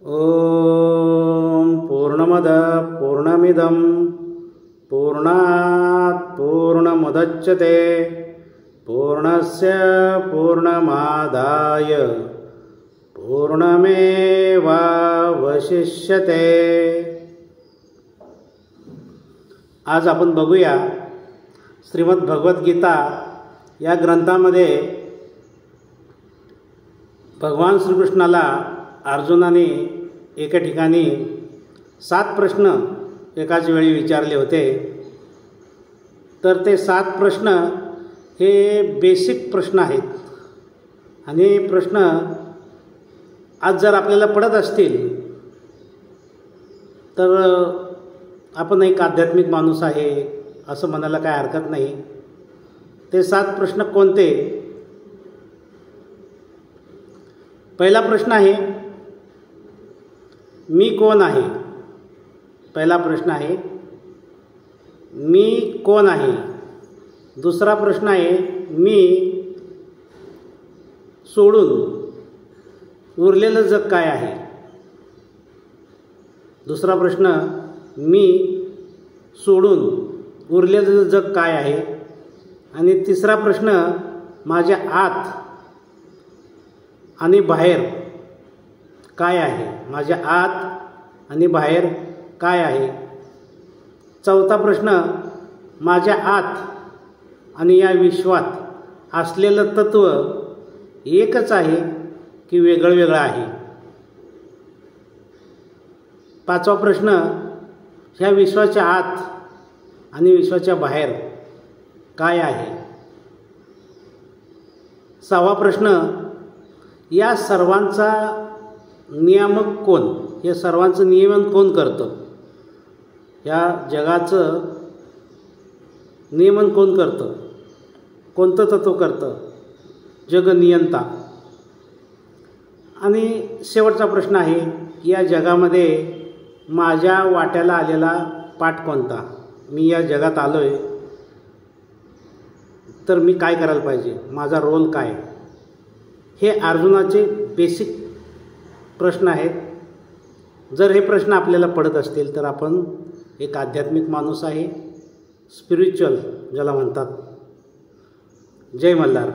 ओम पूर्णमद पूर्णमिदं पूर्णात् पूर्णमुदच्यते पूर्णस्य पूर्णमादाय पूर्णमेवावशिष्यते। आज आपण बघूया श्रीमद् भगवद्गीता या ग्रंथामध्ये भगवान श्रीकृष्णाला अर्जुनाने एका ठिकाणी 7 प्रश्न एकाच वेळी विचारले होते। तर ते 7 प्रश्न हे बेसिक प्रश्न आहेत आणि प्रश्न आज जर आपल्याला पडत असतील तर आपण एक आध्यात्मिक माणूस आहे असं म्हणायला काय हरकत नाही। ते 7 प्रश्न कोणते? पहिला प्रश्न आहे मी कोण आहे। पहिला प्रश्न आहे मी कोण आहे। दुसरा प्रश्न आहे मी सोडून उरलेलं जग काय आहे। दुसरा प्रश्न मी सोडून उरलेलं जग काय आहे। आणि तिसरा प्रश्न माझ्या आत आणि बाहेर काय आहे। माझ्या आत आणि बाहेर काय आहे। चौथा प्रश्न माझ्या आत आणि या विश्वात असलेलं तत्व एकच आहे की वेगळं वेगळं आहे। पाचवा प्रश्न ह्या विश्वाच्या आत आणि विश्वाच्या बाहेर काय आहे। सहावा प्रश्न या सर्वांचा नियामक कोण। हे सर्वांचं नियमन कोण करतं। या जगाचं नियमन कोण करतं, कोणतं तत्व करतं, जगनियंता। आणि शेवटचा प्रश्न आहे या जगामध्ये माझ्या वाट्याला आलेला पाठ कोणता। मी या जगात आलोय तर मी काय करायला पाहिजे, माझा रोल काय। हे अर्जुनाचे बेसिक प्रश्न आहेत। जर हे प्रश्न आपल्याला पडत असतील तर आपण एक आध्यात्मिक माणूस आहे, स्पिरिच्युअल ज्याला म्हणतात। जय मल्हार।